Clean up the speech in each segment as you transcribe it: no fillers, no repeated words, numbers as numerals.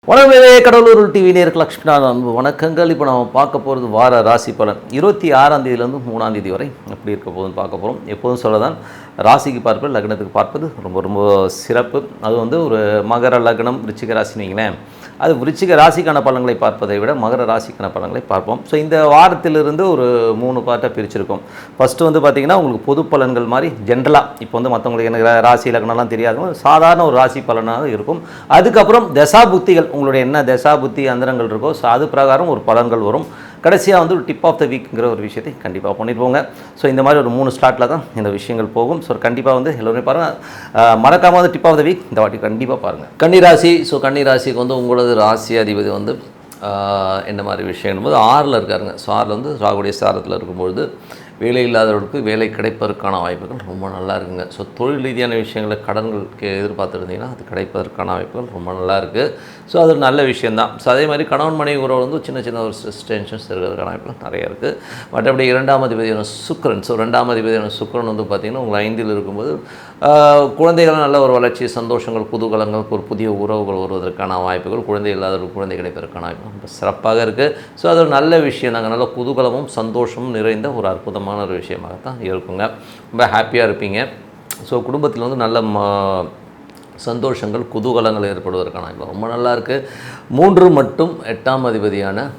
வணக்கமே Cuddalore TV நேருக்கு லக்ஷ்மிநாதன் அன்பு வணக்கங்கள். இப்போ நம்ம பார்க்க போகிறது வார ராசி பலன் 26ஆம் தேதியிலேருந்து 3ஆம் தேதி வரை எப்படி இருக்க போகுதுன்னு பார்க்க போகிறோம். எப்போதும் சொல்லதான் ராசிக்கு பார்ப்பது லக்னத்துக்கு பார்ப்பது ரொம்ப ரொம்ப சிறப்பு. அது ஒரு மகர லக்னம் விருச்சிக ராசின்னு வைங்களேன், அது விருச்சிக ராசிக்கான பலன்களை பார்ப்பதை விட மகர ராசிக்கான பலன்களை பார்ப்போம். ஸோ இந்த வாரத்திலிருந்து ஒரு 3 பார்ட்டாக பிரிச்சிருக்கோம். ஃபஸ்ட்டு பார்த்திங்கன்னா உங்களுக்கு பொது பலன்கள் மாதிரி ஜென்ரலாக இப்போ மற்றவங்களுக்கு எனக்கு ராசி லக்னம்லாம் தெரியாது, சாதாரண ஒரு ராசி பலனாக இருக்கும். அதுக்கப்புறம் தசா புத்திகள் உங்களுடைய என்ன தசா புத்தி அந்தரங்கள் இருக்கோ ஸோ அது பிரகாரம் ஒரு பலன்கள் வரும். கடைசியாக ஒரு டிப் ஆஃப் த வீக்ங்கிற ஒரு விஷயத்தை கண்டிப்பாக பண்ணியிருப்போங்க. ஸோ இந்த மாதிரி ஒரு 3 ஸ்லாட்டில் தான் இந்த விஷயங்கள் போகும். ஸோ கண்டிப்பாக எல்லோருமே பாருங்கள், மறக்காமல் டிப் ஆஃப் த வீக் இந்த வாட்டி கண்டிப்பாக பாருங்கள். கன்னிராசி. ஸோ கன்னிராசிக்கு உங்களது ராசி அதிபதி என்ன மாதிரி விஷயம் 6ல் இருக்காருங்க. ஸோ 6ல் ராகுடைய சாரத்தில் இருக்கும்பொழுது வேலை இல்லாதவர்களுக்கு வேலை கிடைப்பதற்கான வாய்ப்புகள் ரொம்ப நல்லா இருக்குங்க. ஸோ தொழில் ரீதியான விஷயங்களை கடன்களுக்கு எதிர்பார்த்துருந்தீங்கன்னா அது கிடைப்பதற்கான வாய்ப்புகள் ரொம்ப நல்லா இருக்குது. ஸோ அது ஒரு நல்ல விஷயந்தான். ஸோ அதே மாதிரி கணவன் மனைவி உறவு சின்ன சின்ன ஒரு டென்ஷன்ஸ் இருக்கிறதுக்கான வாய்ப்புகள் நிறைய இருக்குது. மற்றபடி 2ஆம் அதிபதியான சுக்கிரன். ஸோ 2ஆம் அதிபதியான சுக்கிரன் பார்த்திங்கன்னா உங்கள் 5ல் இருக்கும்போது குழந்தைகள் நல்ல ஒரு வளர்ச்சி, சந்தோஷங்கள், குதூகலங்களுக்கு ஒரு புதிய உறவுகள் வருவதற்கான வாய்ப்புகள், குழந்தை இல்லாதவர்கள் குழந்தை கிடைப்பதற்கான வாய்ப்பு ரொம்ப சிறப்பாக இருக்குது. ஸோ அது ஒரு நல்ல விஷயம். நாங்கள் நல்ல குதூகலமும் சந்தோஷமும் நிறைந்த ஒரு அற்புதமான ஒரு விஷயமாகத்தான் இருக்குங்க. ரொம்ப ஹாப்பியாக இருப்பீங்க. ஸோ குடும்பத்தில் நல்ல சந்தோஷங்கள், குதூகலங்கள் ஏற்படுவதற்கான ரொம்ப நல்லா இருக்குது. 3 மற்றும் 8ஆம் அதிபதியான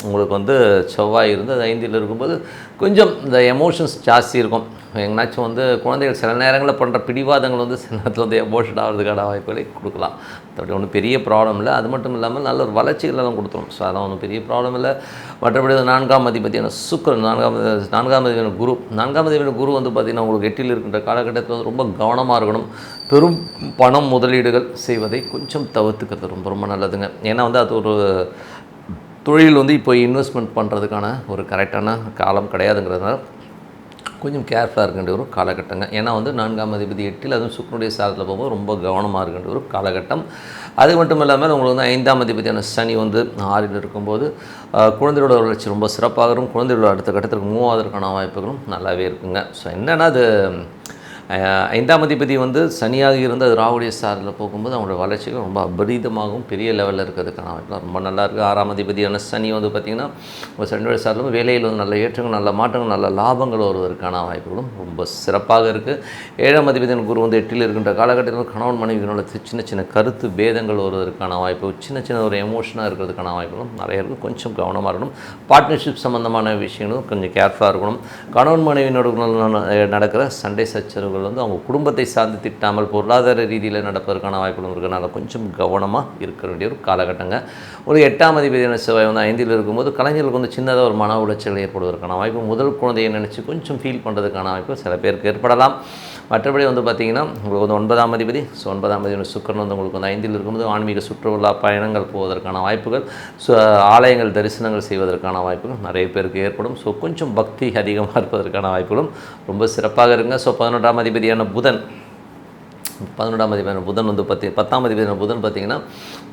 உங்களுக்கு செவ்வாய் இருந்து அது 5ல் இருக்கும்போது கொஞ்சம் இந்த எமோஷன்ஸ் ஜாஸ்தி இருக்கும். எங்கேனாச்சும் குழந்தைகள் சில நேரங்களில் பண்ணுற பிடிவாதங்கள் சில நேரத்தில் எமோஷன் ஆகிறதுக்கான வாய்ப்புகளை கொடுக்கலாம். அப்படி ஒன்றும் பெரிய ப்ராப்ளம் இல்லை. அது மட்டும் இல்லாமல் நல்ல ஒரு வளர்ச்சிகளெல்லாம் கொடுத்துரும். ஸோ அதெல்லாம் ஒன்றும் பெரிய ப்ராப்ளம் இல்லை. மற்றபடி 4ஆம் அதிபதியான சுக்கிரன், 4ஆம் அதிபதியான குரு. 4ஆம் அதிபதியான குரு பார்த்திங்கன்னா உங்களுக்கு 8ல் இருக்கின்ற காலகட்டத்தில் ரொம்ப கவனமாக இருக்கணும். பெரும் பணம் முதலீடுகள் செய்வதை கொஞ்சம் தவிர்த்துக்கிறது ரொம்ப ரொம்ப நல்லதுங்க. ஏன்னா அது ஒரு தொழில் இப்போ இன்வெஸ்ட்மெண்ட் பண்ணுறதுக்கான ஒரு கரெக்டான காலம் கிடையாதுங்கிறதுனால கொஞ்சம் கேர்ஃபுல்லாக இருக்கின்ற ஒரு காலகட்டங்க. ஏன்னா 4ஆம் அதிபதி 8ல் அதுவும் சுக்கிரனுடைய சாரத்தில் போகும்போது ரொம்ப கவனமாக இருக்கின்ற ஒரு காலகட்டம். அது மட்டும் இல்லாமல் உங்களுக்கு 5ஆம் அதிபதியான சனி 6ல் இருக்கும்போது குழந்தையோட வளர்ச்சி ரொம்ப சிறப்பாக இருக்கும். குழந்தையோட அடுத்த கட்டத்திற்கு மூவ் ஆவதற்கான வாய்ப்புகளும் நல்லாவே இருக்குங்க. ஸோ என்னென்னா அது 5ஆம் அதிபதி சனியாக இருந்து அது ராகுடைய சாரில் போகும்போது அவங்களோட வளர்ச்சிகள் ரொம்ப அபரீதமாகவும் பெரிய லெவலில் இருக்கிறதுக்கான வாய்ப்புலாம் ரொம்ப நல்லா இருக்குது. 6ஆம் அதிபதியான சனி பார்த்திங்கன்னா ஒரு சனியோட சாரில் வேலையில் நல்ல ஏற்றங்கள், நல்ல மாற்றங்கள், நல்ல லாபங்கள் வருவதற்கான வாய்ப்புகளும் ரொம்ப சிறப்பாக இருக்குது. 7ஆம் அதிபதியான குரு 8ல் இருக்கின்ற காலகட்டத்தில் கணவன் மனைவிகளோட சின்ன சின்ன கருத்து பேதங்கள் வருவதற்கான வாய்ப்பு, சின்ன சின்ன ஒரு எமோஷனாக இருக்கிறதுக்கான வாய்ப்புகளும் நிறைய இருக்குது. கொஞ்சம் கவனமாக இருக்கணும். பார்ட்னர்ஷிப் சம்மந்தமான விஷயங்களும் கொஞ்சம் கேர்ஃபுல்லாக இருக்கணும். கணவன் மனைவியினோட நடக்கிற சண்டை சச்சரவு அவங்க குடும்பத்தை சார்ந்து திட்டாமல் பொருளாதார ரீதியில் நடப்பதற்கான வாய்ப்புகளும் இருக்கிறனால கொஞ்சம் கவனமாக இருக்க வேண்டிய ஒரு காலகட்டங்க. ஒரு 8ஆம் அதிபதியான செவ்வாய் 5ல் இருக்கும்போது கலைஞர்களுக்கு சின்னதாக ஒரு மன உளைச்சல் ஏற்படுவதற்கான வாய்ப்பு, முதல் குழந்தையை நினச்சி கொஞ்சம் ஃபீல் பண்ணுறதுக்கான வாய்ப்பு சில பேருக்கு ஏற்படலாம். மற்றபடி பார்த்திங்கன்னா உங்களுக்கு 9ஆம் அதிபதி. ஸோ 9ஆம் அதிபதி சுக்கிரன் உங்களுக்கு 5ல் இருக்கும்போது ஆன்மீக சுற்றுலா பயணங்கள் போவதற்கான வாய்ப்புகள், ஸோ ஆலயங்கள் தரிசனங்கள் செய்வதற்கான வாய்ப்புகள் நிறைய பேருக்கு ஏற்படும். ஸோ கொஞ்சம் பக்தி அதிகமாக இருப்பதற்கான வாய்ப்புகளும் ரொம்ப சிறப்பாக இருக்குங்க. ஸோ 11ஆம் அதிபதியான புதன் 10ஆம் அதிபதியான புதன் பார்த்திங்கன்னா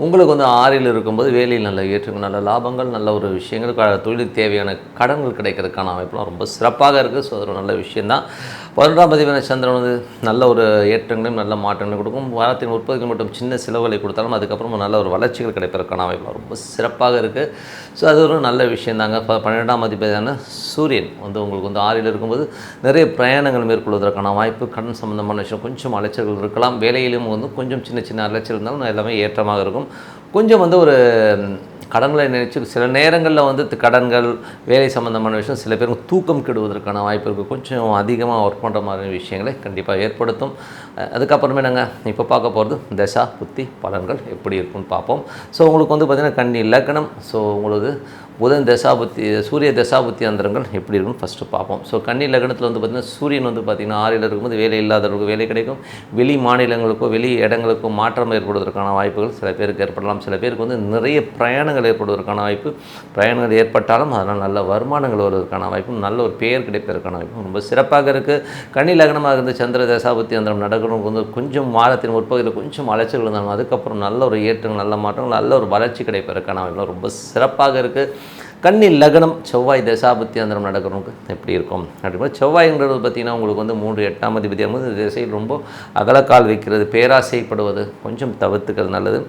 உங்களுக்கு 6ல் இருக்கும்போது வேலையில் நல்ல ஏற்றங்கள், நல்ல லாபங்கள், நல்ல ஒரு விஷயங்கள், தொழிலுக்கு தேவையான கடன்கள் கிடைக்கிறதுக்கான வாய்ப்புலாம் ரொம்ப சிறப்பாக இருக்குது. ஸோ அது ஒரு நல்ல விஷயந்தான். 11ஆம் அதிபதியான சந்திரன் நல்ல ஒரு ஏற்றங்களையும் நல்ல மாற்றங்களையும் கொடுக்கும். வாரத்தின் உற்பத்திகள் மட்டும் சின்ன செலவுகளை கொடுத்தாலும் அதுக்கப்புறம் நல்ல ஒரு வளர்ச்சிகள் கிடைப்பதற்கான வாய்ப்புலாம் ரொம்ப சிறப்பாக இருக்குது. ஸோ அது ஒரு நல்ல விஷயந்தாங்க. 12ஆம் அதிபதியான சூரியன் உங்களுக்கு 6ல் இருக்கும்போது நிறைய பிரயாணங்கள் மேற்கொள்வதற்கான வாய்ப்பு, கடன் சம்பந்தமான விஷயம் கொஞ்சம் அலைச்சல்கள் இருக்கலாம். வேலையிலும் கொஞ்சம் சின்ன சின்ன அலைச்சல் இருந்தாலும் எல்லாமே ஏற்றமாக இருக்கும். கொஞ்சம் ஒரு கடன்களை நினைச்சு சில நேரங்களில் கடன்கள், வேலை சம்மந்தமான விஷயம் சில பேருக்கு தூக்கம் கெடுவதற்கான வாய்ப்பு இருக்குது. கொஞ்சம் அதிகமாக ஒர்க் பண்ணுற மாதிரி விஷயங்களை கண்டிப்பாக ஏற்படுத்தும். அதுக்கப்புறமே நாங்கள் இப்போ பார்க்க போகிறது தசா புத்தி பலன்கள் எப்படி இருக்குன்னு பார்ப்போம். ஸோ உங்களுக்கு பார்த்திங்கன்னா கன்னி லக்னம். ஸோ உங்களுக்கு புதன் தசாபுத்தி, சூரிய தசாபுத்தி அந்தரங்கள் எப்படி இருக்குன்னு ஃபஸ்ட்டு பார்ப்போம். ஸோ கன்னி லக்னத்தில் பார்த்திங்கன்னா சூரியன் பார்த்திங்கன்னா 6ல் இருக்கும்போது வேலை இல்லாதவர்களுக்கு வேலை கிடைக்கும். வெளி மாநிலங்களுக்கோ வெளி இடங்களுக்கோ மாற்றம் ஏற்படுவதற்கான வாய்ப்புகள் சில பேருக்கு ஏற்படலாம். சில பேருக்கு நிறைய பிரயாணங்கள் ஏற்படுவதற்கான வாய்ப்பு, பிரயாணங்கள் ஏற்பட்டாலும் அதனால் நல்ல வருமானங்கள் வருவதற்கான வாய்ப்பும், நல்ல ஒரு பெயர் கிடைப்பதற்கான வாய்ப்பும் ரொம்ப சிறப்பாக இருக்குது. கன்னி லக்னமாக இருந்து சந்திர தசாபுத்தி அந்தரம் நடக்கிறவங்க கொஞ்சம் வாரத்தின் முற்பகுதியில் கொஞ்சம் அலைச்சல் இருந்தாலும் அதுக்கப்புறம் நல்ல ஒரு ஏற்றங்கள், நல்ல மாற்றங்கள், நல்ல ஒரு வளர்ச்சி கிடைப்பதற்கான வாய்ப்புலாம் ரொம்ப சிறப்பாக இருக்குது. கன்னி லக்னம் செவ்வாய் தசாபுத்தி அந்தரம் நடக்கிறவங்க எப்படி இருக்கும் அப்படின்னா செவ்வாய்ங்கிறது பார்த்திங்கன்னா உங்களுக்கு வந்து 3 8ஆம் அதிபதியாக போது திசையில் ரொம்ப அகலக்கால் வைக்கிறது, பேராசைப்படுவது கொஞ்சம் தவிர்த்துக்கிறது நல்லது.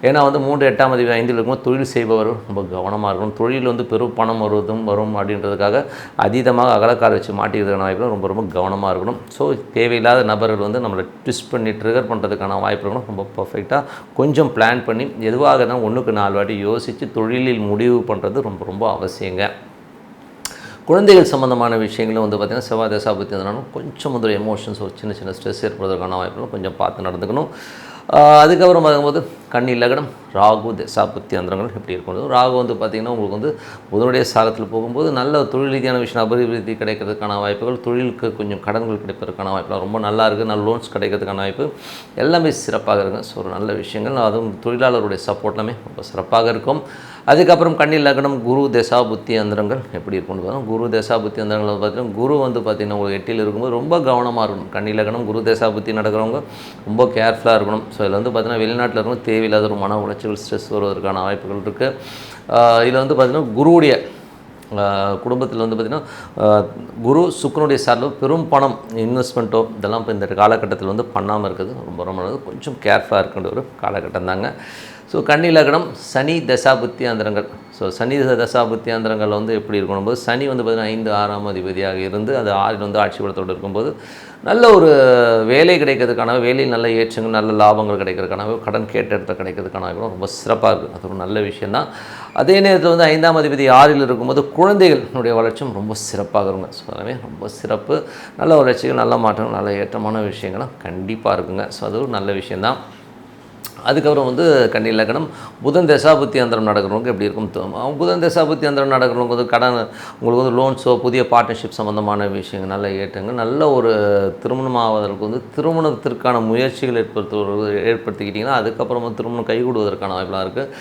ஏன்னா வந்து 3 8ஆம் அதிபதி 5 இருக்கும்போது தொழில் செய்பவர் ரொம்ப கவனமாக இருக்கணும். தொழில் வந்து பெரும் பணம் வரும் அப்படின்றதுக்காக அதீதமாக அகலக்கால் வச்சு மாட்டிக்கிறதுக்கான வாய்ப்பு ரொம்ப ரொம்ப கவனமாக இருக்கணும். ஸோ தேவையில்லாத நபர்கள் வந்து நம்மளை ட்விஸ்ட் பண்ணி ட்ரிகர் பண்ணுறதுக்கான வாய்ப்பு இருக்கணும். ரொம்ப பர்ஃபெக்டாக கொஞ்சம் பிளான் பண்ணி எதுவாக இருந்தால் 1க்கு 4 வாட்டி யோசித்து தொழிலில் முடிவு பண்ணுறது ரொம்ப ரொம்ப அவசியங்க. குழந்தைகள் சம்மந்தமான விஷயங்களும் வந்து பார்த்திங்கன்னா செவ்வாய் தசாபுத்தி இருந்தாலும் கொஞ்சம் வந்து எமோஷன்ஸ் ஒரு சின்ன சின்ன ஸ்ட்ரெஸ் ஏற்படுறதுக்கான வாய்ப்புகளும் கொஞ்சம் பார்த்து நடந்துக்கணும். அதுக்கப்புறம் பார்க்கும்போது கன்னி லக்னம் ராகு தசாபுத்தி அந்தரங்கள் எப்படி இருக்கணும். ராகு வந்து பார்த்திங்கன்னா உங்களுக்கு வந்து புதனுடைய சாரத்தில் போகும்போது நல்ல தொழில் ரீதியான விஷயம் அபிவிருத்தி கிடைக்கிறதுக்கான வாய்ப்புகள், தொழிலுக்கு கொஞ்சம் கடன்கள் கிடைப்பதற்கான வாய்ப்புகள் ரொம்ப நல்லா இருக்குது. நல்ல லோன்ஸ் கிடைக்கிறதுக்கான வாய்ப்பு எல்லாமே சிறப்பாக இருக்குங்க. ஸோ ஒரு நல்ல விஷயங்கள், அதுவும் தொழிலாளருடைய சப்போர்ட் எல்லாமே ரொம்ப சிறப்பாக இருக்கும். அதுக்கப்புறம் கன்னி லக்னம் குரு தசாபுத்தி அந்தரங்கள் எப்படி இருக்கும்னு பார்த்தோம். குரு தசாபுத்தி அந்தரங்கள் பார்த்தீங்கன்னா குரு வந்து பார்த்திங்கன்னா உங்களுக்கு 8ல் இருக்கும்போது ரொம்ப கவனமாக இருக்கணும். கன்னி லக்னம் குரு தசாபுத்தி நடக்கிறவங்க ரொம்ப கேர்ஃபுல்லாக இருக்கணும். ஸோ இதில் வந்து பார்த்திங்கன்னா வெளிநாட்டில் இருக்கணும் தேவையில்லாத ஒரு மன உளைச்சல் ஸ்ட்ரெஸ் வருவதற்கான வாய்ப்புகள் இருக்குது. இதில் வந்து பார்த்திங்கன்னா குருவுடைய குடும்பத்தில் வந்து பார்த்திங்கன்னா குரு சுக்கிரனுடைய சார்பில் பெரும் பணம் இன்வெஸ்ட்மெண்ட்டோ இதெல்லாம் இப்போ இந்த காலகட்டத்தில் வந்து பண்ணாமல் இருக்கிறது ரொம்ப ரொம்ப நல்லது. கொஞ்சம் கேர்ஃபுல்லாக இருக்கின்ற ஒரு காலகட்டம் தாங்க. ஸோ கன்னி லக்னம் சனி தசாபுத்தி அந்தரங்கள். ஸோ சனி தசாபுத்தி அந்தரங்கள் வந்து எப்படி இருக்கணும்போது சனி வந்து பார்த்திங்கன்னா 5 6ஆம் அதிபதியாக இருந்து அது 6ல் வந்து ஆட்சி பலத்தோடு இருக்கும்போது நல்ல ஒரு வேலை கிடைக்கிறதுக்கான வேலையில் நல்ல ஏற்றங்கள் நல்ல லாபங்கள் கிடைக்கிறதுக்கான கடன் கேட்ட கிடைக்கிறதுக்கான ரொம்ப சிறப்பாக இருக்குது. அது ஒரு நல்ல விஷயந்தான். அதே நேரத்தில் வந்து 5ஆம் அதிபதி 6ல் இருக்கும்போது குழந்தைகளுடைய வளர்ச்சியும் ரொம்ப சிறப்பாக இருக்குங்க. ஸோ அதுவே ரொம்ப சிறப்பு, நல்ல வளர்ச்சிகள் நல்ல மாற்றங்கள் நல்ல ஏற்றமான விஷயங்கள்லாம் கண்டிப்பாக இருக்குங்க. ஸோ அது ஒரு நல்ல விஷயந்தான். அதுக்கப்புறம் வந்து கன்னி லக்னம் புதன் தசாபுத்தி அந்தரம் நடக்கிறவங்க எப்படி இருக்கும். புதன் தசாபுத்தி அந்தரம் நடக்கிறவங்க வந்து கடன் உங்களுக்கு வந்து லோன்ஸோ புதிய பார்ட்னர்ஷிப் சம்மந்தமான விஷயங்கள் நல்ல ஏற்றங்கள், நல்ல ஒரு திருமணம் ஆவதற்கு வந்து திருமணத்திற்கான முயற்சிகள் ஏற்படுத்திக்கிட்டிங்கன்னா அதுக்கப்புறம் வந்து திருமணம் கைகூடுவதற்கான வாய்ப்பெலாம் இருக்குது.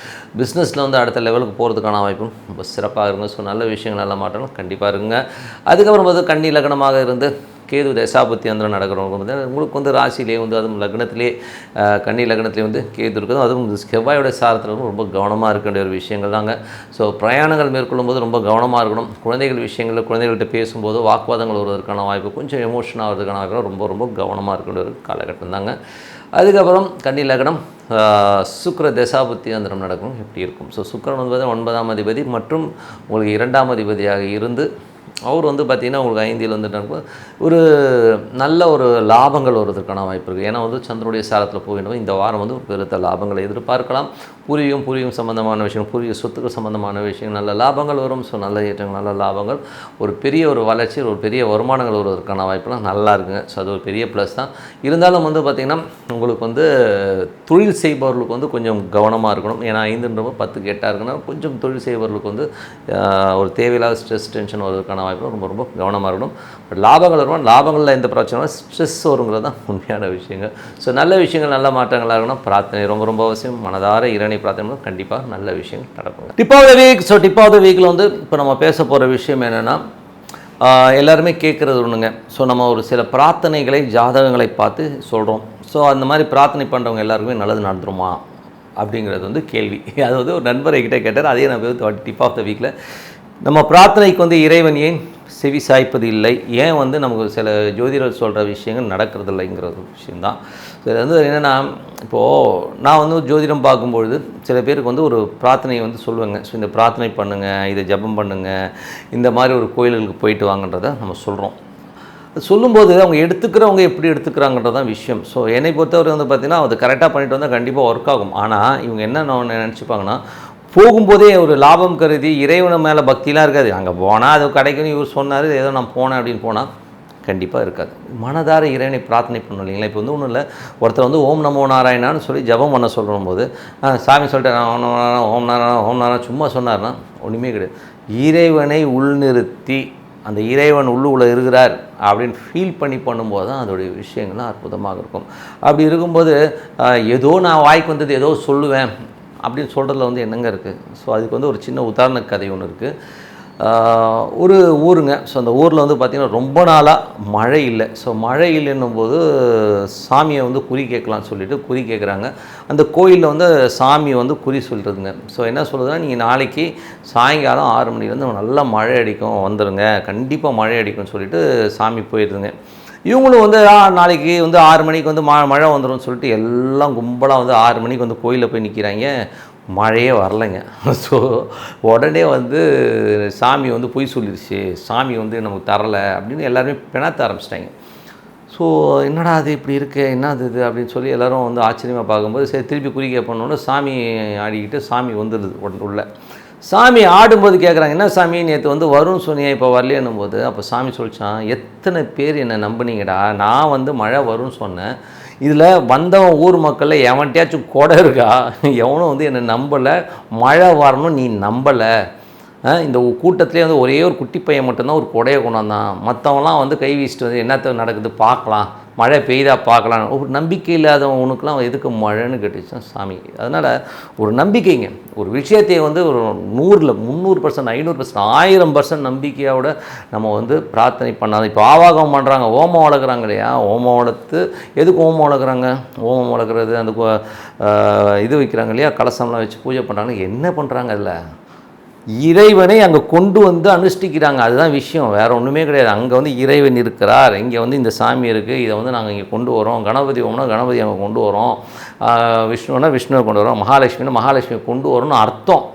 பிஸ்னஸில் வந்து அடுத்த லெவலுக்கு போகிறதுக்கான வாய்ப்பும் ரொம்ப சிறப்பாக இருக்குங்க. ஸோ நல்ல விஷயங்கள் நல்ல மாற்றங்கள் கண்டிப்பாக இருக்குங்க. அதுக்கப்புறம் வந்து கன்னி லக்னமாக இருந்து கேது தசாபுத்தி அந்தரம் நடக்கிறவங்க வந்து உங்களுக்கு வந்து ராசியிலே வந்து அதுவும் லக்னத்திலே கன்னி லக்னத்திலே வந்து கேது இருக்குது. அதுவும் செவ்வாயோட சாரத்தில் ரொம்ப கவனமாக இருக்க வேண்டிய ஒரு விஷயங்கள் தாங்க. ஸோ பிரயாணங்கள் மேற்கொள்ளும்போது ரொம்ப கவனமாக இருக்கணும். குழந்தைகள் விஷயங்களில் குழந்தைகள்கிட்ட பேசும்போது வாக்குவாதங்கள் வருவதற்கான வாய்ப்பு, கொஞ்சம் எமோஷன் ஆகிறதுக்கான வாய்ப்பு ரொம்ப ரொம்ப கவனமாக இருக்க வேண்டிய ஒரு காலகட்டம் தாங்க. அதுக்கப்புறம் கன்னி லக்னம் சுக்கிர தசாபுத்தி அந்தரம் நடக்கும் எப்படி இருக்கும். ஸோ சுக்கிரன் வந்து 9ஆம் அதிபதி மற்றும் உங்களுக்கு 2ஆம் அதிபதியாக இருந்து அவர் வந்து பார்த்திங்கன்னா உங்களுக்கு 5ல் வந்துட்டு ஒரு நல்ல ஒரு லாபங்கள் வருவதற்கான வாய்ப்பு இருக்குது. ஏன்னா வந்து சந்திரனுடைய சாரத்தில் போகின்றோம் இந்த வாரம் வந்து பெருத்த லாபங்களை எதிர்பார்க்கலாம். பூர்வீகம் சம்மந்தமான விஷயம், பூர்வீக சொத்துக்கள் சம்மந்தமான விஷயம் நல்ல லாபங்கள் வரும். ஸோ நல்ல ஏற்றங்கள் நல்ல லாபங்கள், ஒரு பெரிய ஒரு வளர்ச்சி, ஒரு பெரிய வருமானங்கள் வருவதற்கான வாய்ப்புலாம் நல்லா இருக்குங்க. ஸோ அது ஒரு பெரிய ப்ளஸ் தான். இருந்தாலும் வந்து பார்த்திங்கன்னா உங்களுக்கு வந்து தொழில் செய்பவர்களுக்கு வந்து கொஞ்சம் கவனமாக இருக்கணும். ஏன்னா 5ன்றப்போ 10க்கு 8 இருக்குன்னா கொஞ்சம் தொழில் செய்பவர்களுக்கு வந்து ஒரு தேவையில்லாத ஸ்ட்ரெஸ் டென்ஷன் வருவதற்கான வாய்ப்பு ரொம்ப ரொம்ப கவனமாக இருக்கணும். பட் லாபங்கள் வருவோம், லாபங்களில் எந்த பிரச்சனை ஸ்ட்ரெஸ் வருங்கிறது தான் உண்மையான விஷயங்கள். ஸோ நல்ல விஷயங்கள் நல்ல மாற்றங்களாக இருக்கணும். பிரார்த்தனை ரொம்ப ரொம்ப அவசியம். மனதார இறைவனை பிரார்த்தனை கண்டிப்பாக நல்ல விஷயங்கள் நடக்கும். Tip of the week. So tip of the வீக்கில் வந்து இப்போ நம்ம பேச போகிற விஷயம் என்னென்னா எல்லாருமே கேட்குறது ஒன்றுங்க. ஸோ நம்ம ஒரு சில பிரார்த்தனைகளை ஜாதகங்களை பார்த்து சொல்கிறோம். ஸோ அந்த மாதிரி பிரார்த்தனை பண்ணுறவங்க எல்லாருக்குமே நல்லது நடந்துருமா அப்படிங்கிறது வந்து கேள்வி. அது வந்து ஒரு நண்பர் என்கிட்ட கேட்டார். அதே நான் வந்து டிப் ஆஃப் த வீக்கில் நம்ம பிரார்த்தனைக்கு வந்து இறைவன் ஏன் செவி சாய்ப்பது இல்லை, ஏன் வந்து நமக்கு சில ஜோதிடர் சொல்கிற விஷயங்கள் நடக்கிறது இல்லைங்கிற ஒரு விஷயந்தான். ஸோ இது வந்து என்னென்னா இப்போது நான் வந்து ஜோதிடம் பார்க்கும்பொழுது சில பேருக்கு வந்து ஒரு பிரார்த்தனையை வந்து சொல்லுவேங்க. ஸோ இந்த பிரார்த்தனை பண்ணுங்கள், இதை ஜபம் பண்ணுங்கள், இந்த மாதிரி ஒரு கோயில்களுக்கு போயிட்டு வாங்கன்றதை நம்ம சொல்கிறோம். சொல்லும்போது அவங்க எடுத்துக்கிறவங்க எப்படி எடுத்துக்கிறாங்கன்றதான் விஷயம். ஸோ என்னை பொறுத்தவரை வந்து பார்த்திங்கன்னா அது கரெக்டாக பண்ணிட்டு வந்தால் கண்டிப்பாக ஒர்க் ஆகும். ஆனால் இவங்க என்ன நினச்சிப்பாங்கன்னா போகும்போதே ஒரு லாபம் கருதி இறைவனை மேலே பக்திலாம் இருக்காது. அங்கே போனால் அது கிடைக்குன்னு இவர் சொன்னார், ஏதோ நான் போனேன் அப்படின்னு போனால் கண்டிப்பாக இருக்காது. மனதார இறைவனை பிரார்த்தனை பண்ணணும் இல்லைங்களா. இப்போ வந்து ஒன்றும் இல்லை, ஒருத்தர் வந்து ஓம் நமோ நாராயணான்னு சொல்லி ஜபம் பண்ண சொல்லும் போது சாமி சொல்லிட்டு ஓம் நாராயணா சும்மா சொன்னார்னா ஒன்றுமே கிடையாது. இறைவனை உள்நிறுத்தி அந்த இறைவன் உள்ளுக்குள்ளே இருக்கிறார் அப்படின்னு ஃபீல் பண்ணி பண்ணும்போது தான் அதோடைய விஷயங்கள்லாம் அற்புதமாக இருக்கும். அப்படி இருக்கும்போது ஏதோ நான் வாய்க்கு வந்தது ஏதோ சொல்லுவேன் அப்படின்னு சொல்கிறதுல வந்து என்னங்க இருக்குது. ஸோ அதுக்கு வந்து ஒரு சின்ன உதாரண கதை ஒன்று இருக்குது. ஒரு ஊருங்க. ஸோ அந்த ஊரில் வந்து பார்த்திங்கன்னா ரொம்ப நாளாக மழை இல்லை. ஸோ மழை இல்லைன்னும் போது சாமியை வந்து குறி கேட்கலான்னு சொல்லிட்டு குறி கேட்குறாங்க. அந்த கோயிலில் வந்து சாமி வந்து குறி சொல்கிறதுங்க. ஸோ என்ன சொல்லுதுன்னா, நீங்கள் நாளைக்கு சாயங்காலம் 6 மணிலேருந்து நல்லா மழை அடிக்கும், வந்துடுங்க, கண்டிப்பாக மழை அடிக்கும்னு சொல்லிட்டு சாமி போயிடுதுங்க. இவங்களும் வந்து நாளைக்கு வந்து 6 மணிக்கு வந்து மழை வந்துடும் சொல்லிட்டு எல்லாம் கும்பலாக வந்து 6 மணிக்கு வந்து கோயிலில் போய் நிற்கிறாங்க. மழையே வரலைங்க. ஸோ உடனே வந்து சாமி வந்து பொய் சொல்லிடுச்சு, சாமி வந்து நமக்கு தரலை அப்படின்னு எல்லாருமே பிணத்த ஆரம்பிச்சிட்டாங்க. ஸோ என்னடா அது இப்படி இருக்குது, என்னது இது அப்படின்னு சொல்லி எல்லோரும் வந்து ஆச்சரியமாக பார்க்கும்போது, சரி திருப்பி குறிக்க பண்ணோன்னு சாமி ஆடிக்கிட்டு சாமி வந்துடுது உள்ள. சாமி ஆடும்போது கேட்குறாங்க, என்ன சாமி நேற்று வந்து வரும்னு சொன்னியே இப்போ வரலையேன்னும் போது, அப்போ சாமி சொல்லிச்சான், எத்தனை பேர் என்னை நம்பினீங்கடா, நான் வந்து மழை வரும்னு சொன்னேன், இதில் வந்தவன் ஊர் மக்களில் எவன்கிட்டயாச்சும் கொடை இருக்கா, எவனும் வந்து என்னை நம்பலை, மழை வரணும் நீ நம்பலை, இந்த கூட்டத்திலே வந்து ஒரே ஒரு குட்டி பையன் மட்டும்தான் ஒரு கொடையை கொண்டாந்தான், மற்றவங்களாம் வந்து கை வீசிட்டு வந்து என்னத்த நடக்குது பார்க்கலாம், மழை பெய்தா பார்க்கலாம், ஒரு நம்பிக்கை இல்லாதவன் உனக்குலாம் எதுக்கு மழைன்னு கேட்டுச்சான் சாமி. அதனால் ஒரு நம்பிக்கைங்க, ஒரு விஷயத்தை வந்து ஒரு 100%, 300%, 500%, 1000% நம்பிக்கையோட நம்ம வந்து பிரார்த்தனை பண்ணாது. இப்போ ஆவாகம் பண்ணுறாங்க, ஓமம் வளர்க்குறாங்க இல்லையா, ஓமம் வளர்த்து எதுக்கு ஓமம் வளர்க்குறாங்க, ஓமம் வளர்க்குறது அந்த இது வைக்கிறாங்க இல்லையா, கலசம்லாம் வச்சு பூஜை பண்ணுறாங்க, என்ன பண்ணுறாங்க அதில், இறைவனை அங்கே கொண்டு வந்து அனுஷ்டிக்கிறாங்க, அதுதான் விஷயம், வேறு ஒன்றுமே கிடையாது. அங்கே வந்து இறைவன் இருக்கிறார், இங்கே வந்து இந்த சாமி இருக்குது, இதை வந்து நாங்கள் இங்கே கொண்டு வரோம், கணபதி ஓம்னா கணபதி அங்கே கொண்டு வரோம், விஷ்ணுனா விஷ்ணுவை கொண்டு வரோம், மகாலட்சுமினா மகாலட்சுமியை கொண்டு வரோம்னு அர்த்தம்.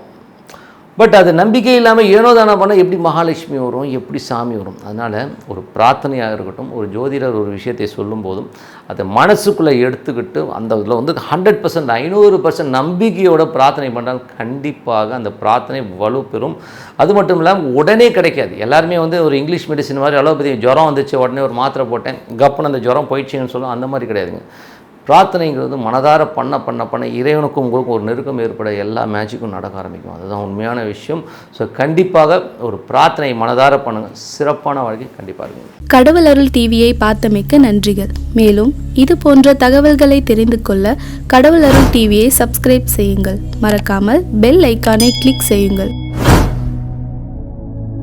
பட் அது நம்பிக்கை இல்லாமல் ஏனோ தானே பண்ணால் எப்படி மகாலட்சுமி வரும், எப்படி சாமி வரும்? அதனால் ஒரு பிரார்த்தனையாக இருக்கட்டும், ஒரு ஜோதிடர் ஒரு விஷயத்தை சொல்லும் போதும் அதை மனசுக்குள்ளே எடுத்துக்கிட்டு அந்த இதில் வந்து 100%, 500% நம்பிக்கையோட பிரார்த்தனை பண்ணால் கண்டிப்பாக அந்த பிரார்த்தனை வலுப்பெறும். அது மட்டும் இல்லாமல் உடனே கிடைக்காது. எல்லாருமே வந்து ஒரு இங்கிலீஷ் மெடிசன் மாதிரி அலோபதி ஜுரம் வந்துச்சு உடனே ஒரு மாத்திரை போட்டேன் கப்புன்னு அந்த ஜுரம் போயிடுச்சுன்னு சொல்லும், அந்த மாதிரி கிடையாதுங்க. பிரார்த்தனைங்கிறது மனதார பண்ண இறைவனுக்கும் உங்களுக்கும் ஒரு நெருக்கம் ஏற்பட எல்லா மேஜிக்கும் நடக்க ஆரம்பிக்கும். அதுதான் உண்மையான விஷயம். ஸோ கண்டிப்பாக ஒரு பிரார்த்தனை மனதார பண்ணுங்கள், சிறப்பான வாழ்க்கை கண்டிப்பாக இருக்கும். கடவுள் அருள் டிவியை பார்த்தமைக்க நன்றிகள். மேலும் இது போன்ற தகவல்களை தெரிந்து கொள்ள கடவுள் அருள் டிவியை சப்ஸ்கிரைப் செய்யுங்கள். மறக்காமல் பெல் ஐக்கானை கிளிக் செய்யுங்கள்.